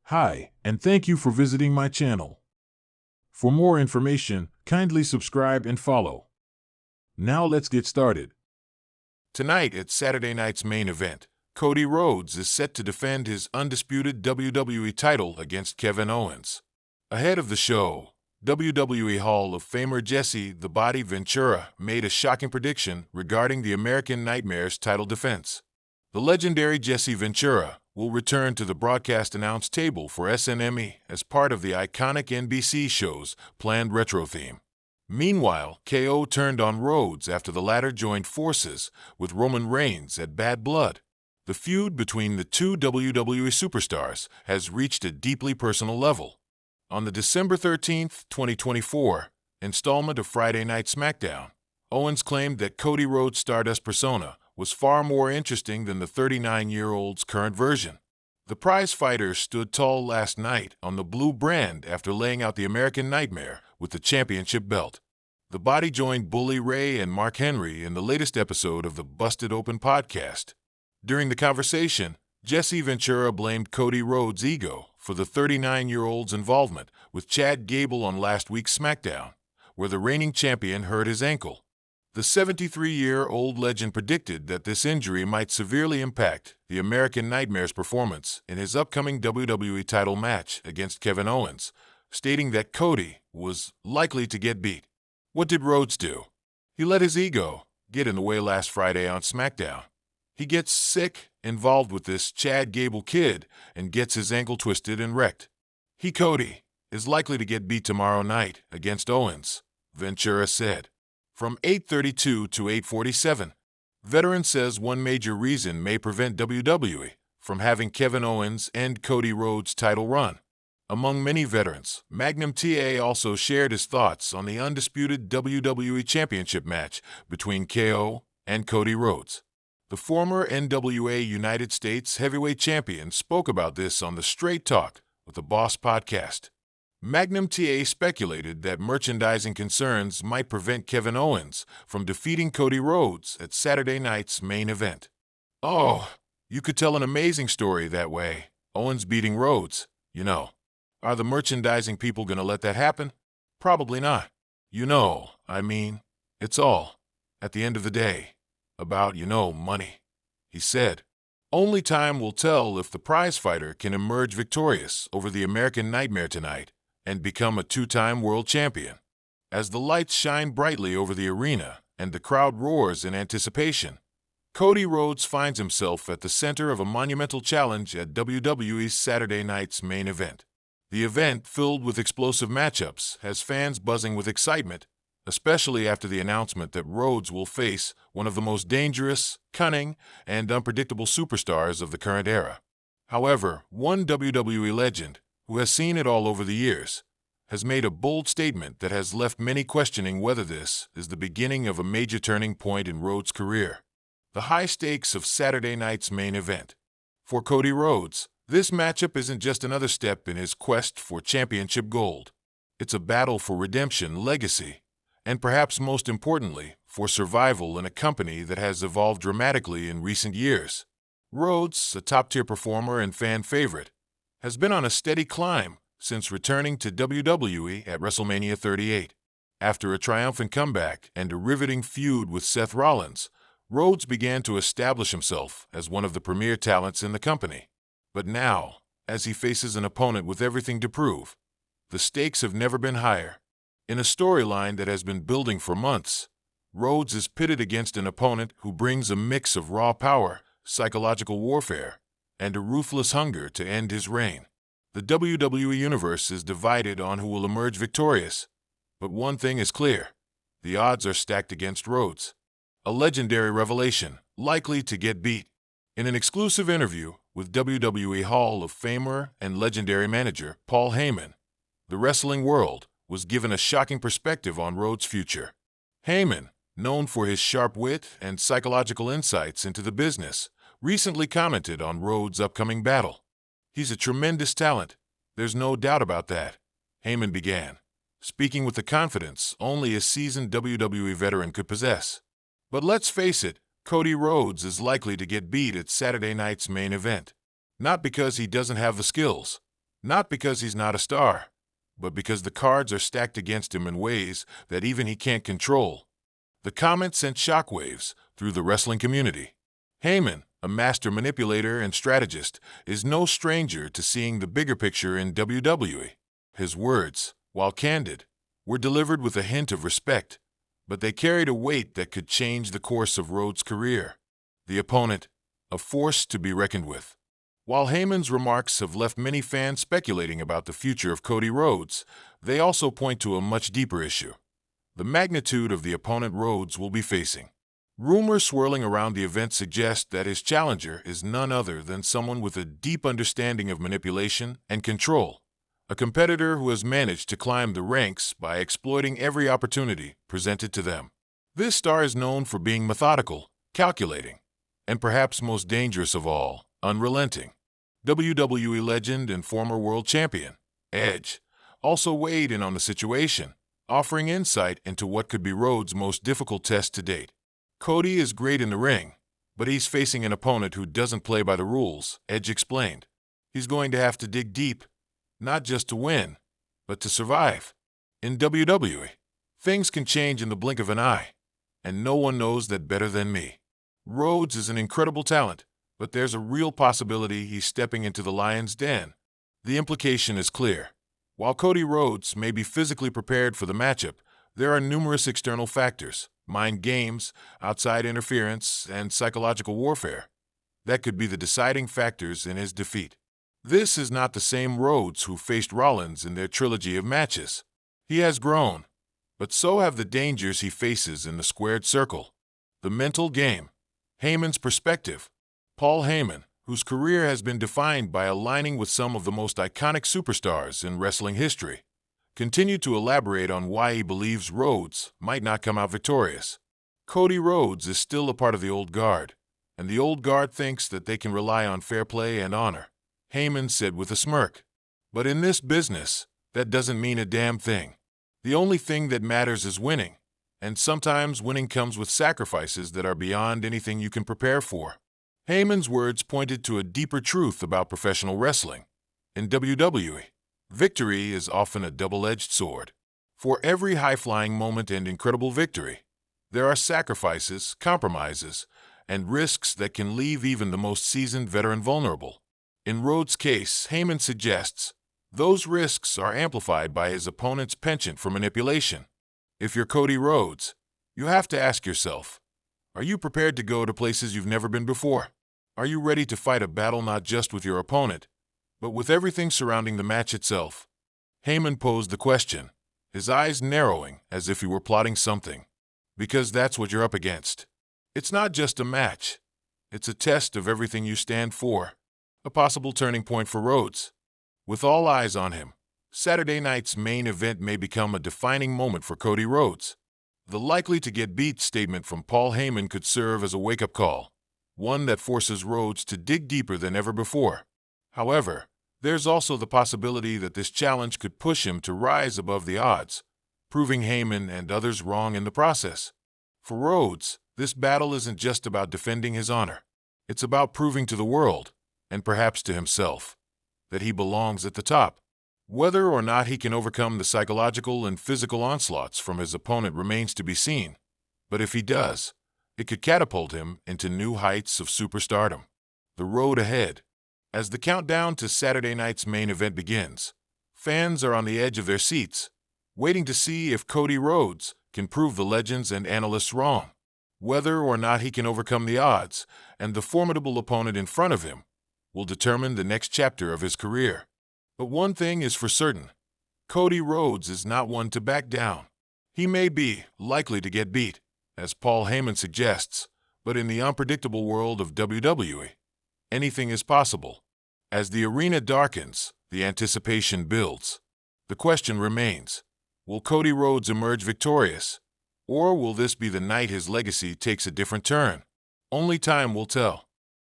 Hi, and thank you for visiting my channel. For more information, kindly subscribe and follow. Now let's get started. Tonight at Saturday night's main event, Cody Rhodes is set to defend his undisputed WWE title against Kevin Owens. Ahead of the show, WWE Hall of Famer Jesse "The Body" Ventura made a shocking prediction regarding the American Nightmare's title defense. The legendary Jesse Ventura will return to the broadcast announce table for SNME as part of the iconic NBC show's planned retro theme. Meanwhile, KO turned on Rhodes after the latter joined forces with Roman Reigns at Bad Blood. The feud between the two WWE superstars has reached a deeply personal level. On the December 13, 2024, installment of Friday Night SmackDown, Owens claimed that Cody Rhodes' Stardust persona was far more interesting than the 39-year-old's current version. The prizefighter stood tall last night on the blue brand after laying out the American Nightmare with the championship belt. The Body joined Bully Ray and Mark Henry in the latest episode of the Busted Open podcast. During the conversation, Jesse Ventura blamed Cody Rhodes' ego for the 39-year-old's involvement with Chad Gable on last week's SmackDown, where the reigning champion hurt his ankle. The 73-year-old legend predicted that this injury might severely impact the American Nightmare's performance in his upcoming WWE title match against Kevin Owens, stating that Cody was likely to get beat. What did Rhodes do? He let his ego get in the way last Friday on SmackDown. He gets sick, involved with this Chad Gable kid, and gets his ankle twisted and wrecked. Cody, is likely to get beat tomorrow night against Owens, Ventura said. From 8:32 to 8:47, veteran says one major reason may prevent WWE from having Kevin Owens and Cody Rhodes' title run. Among many veterans, Magnum TA also shared his thoughts on the undisputed WWE Championship match between KO and Cody Rhodes. The former NWA United States Heavyweight Champion spoke about this on the Straight Talk with the Boss podcast. Magnum TA speculated that merchandising concerns might prevent Kevin Owens from defeating Cody Rhodes at Saturday night's main event. Oh, you could tell an amazing story that way. Owens beating Rhodes, Are the merchandising people gonna let that happen? Probably not. It's all, at the end of the day, about, money, he said. Only time will tell if the prizefighter can emerge victorious over the American Nightmare tonight and become a two-time world champion. As the lights shine brightly over the arena and the crowd roars in anticipation, Cody Rhodes finds himself at the center of a monumental challenge at WWE's Saturday night's main event. The event, filled with explosive matchups, has fans buzzing with excitement, especially after the announcement that Rhodes will face one of the most dangerous, cunning, and unpredictable superstars of the current era. However, one WWE legend, who has seen it all over the years, has made a bold statement that has left many questioning whether this is the beginning of a major turning point in Rhodes' career. The high stakes of Saturday night's main event. For Cody Rhodes, this matchup isn't just another step in his quest for championship gold. It's a battle for redemption, legacy, and perhaps most importantly, for survival in a company that has evolved dramatically in recent years. Rhodes, a top-tier performer and fan favorite, has been on a steady climb since returning to WWE at WrestleMania 38. After a triumphant comeback and a riveting feud with Seth Rollins, Rhodes began to establish himself as one of the premier talents in the company. But now, as he faces an opponent with everything to prove, the stakes have never been higher. In a storyline that has been building for months, Rhodes is pitted against an opponent who brings a mix of raw power, psychological warfare, and a ruthless hunger to end his reign. The WWE Universe is divided on who will emerge victorious, but one thing is clear: the odds are stacked against Rhodes. A legendary revelation, likely to get beat. In an exclusive interview with WWE Hall of Famer and legendary manager Paul Heyman, the wrestling world was given a shocking perspective on Rhodes' future. Heyman, known for his sharp wit and psychological insights into the business, recently commented on Rhodes' upcoming battle. "He's a tremendous talent, there's no doubt about that," Heyman began, speaking with the confidence only a seasoned WWE veteran could possess. But let's face it, Cody Rhodes is likely to get beat at Saturday night's main event. Not because he doesn't have the skills, Not because he's not a star, but because the cards are stacked against him in ways that even he can't control. The comment sent shockwaves through the wrestling community. Heyman, a master manipulator and strategist, is no stranger to seeing the bigger picture in WWE. His words, while candid, were delivered with a hint of respect, but they carried a weight that could change the course of Rhodes' career. The opponent, a force to be reckoned with. While Heyman's remarks have left many fans speculating about the future of Cody Rhodes, they also point to a much deeper issue: the magnitude of the opponent Rhodes will be facing. Rumors swirling around the event suggest that his challenger is none other than someone with a deep understanding of manipulation and control, a competitor who has managed to climb the ranks by exploiting every opportunity presented to them. This star is known for being methodical, calculating, and perhaps most dangerous of all, unrelenting. WWE legend and former world champion, Edge, also weighed in on the situation, offering insight into what could be Rhodes' most difficult test to date. Cody is great in the ring, but he's facing an opponent who doesn't play by the rules, Edge explained. He's going to have to dig deep, not just to win, but to survive. In WWE, things can change in the blink of an eye, and no one knows that better than me. Rhodes is an incredible talent, but there's a real possibility he's stepping into the lion's den. The implication is clear. While Cody Rhodes may be physically prepared for the matchup, there are numerous external factors, mind games, outside interference, and psychological warfare, that could be the deciding factors in his defeat. This is not the same Rhodes who faced Rollins in their trilogy of matches. He has grown, but so have the dangers he faces in the squared circle. The mental game. Heyman's perspective. Paul Heyman, whose career has been defined by aligning with some of the most iconic superstars in wrestling history, continued to elaborate on why he believes Rhodes might not come out victorious. Cody Rhodes is still a part of the old guard, and the old guard thinks that they can rely on fair play and honor, Heyman said with a smirk. But in this business, that doesn't mean a damn thing. The only thing that matters is winning, and sometimes winning comes with sacrifices that are beyond anything you can prepare for. Heyman's words pointed to a deeper truth about professional wrestling. In WWE, victory is often a double-edged sword. For every high-flying moment and incredible victory, there are sacrifices, compromises, and risks that can leave even the most seasoned veteran vulnerable. In Rhodes' case, Heyman suggests, those risks are amplified by his opponent's penchant for manipulation. If you're Cody Rhodes, you have to ask yourself, are you prepared to go to places you've never been before? Are you ready to fight a battle not just with your opponent, but with everything surrounding the match itself? Heyman posed the question, his eyes narrowing as if he were plotting something. Because that's what you're up against. It's not just a match. It's a test of everything you stand for. A possible turning point for Rhodes. With all eyes on him, Saturday night's main event may become a defining moment for Cody Rhodes. The likely to get beat statement from Paul Heyman could serve as a wake-up call, one that forces Rhodes to dig deeper than ever before. However, there's also the possibility that this challenge could push him to rise above the odds, proving Heyman and others wrong in the process. For Rhodes, this battle isn't just about defending his honor. It's about proving to the world, and perhaps to himself, that he belongs at the top. Whether or not he can overcome the psychological and physical onslaughts from his opponent remains to be seen. But if he does, it could catapult him into new heights of superstardom. The road ahead. As the countdown to Saturday night's main event begins, fans are on the edge of their seats, waiting to see if Cody Rhodes can prove the legends and analysts wrong. Whether or not he can overcome the odds and the formidable opponent in front of him will determine the next chapter of his career. But one thing is for certain, Cody Rhodes is not one to back down. He may be likely to get beat, as Paul Heyman suggests, but in the unpredictable world of WWE, anything is possible. As the arena darkens, the anticipation builds. The question remains, will Cody Rhodes emerge victorious, or will this be the night his legacy takes a different turn? Only time will tell.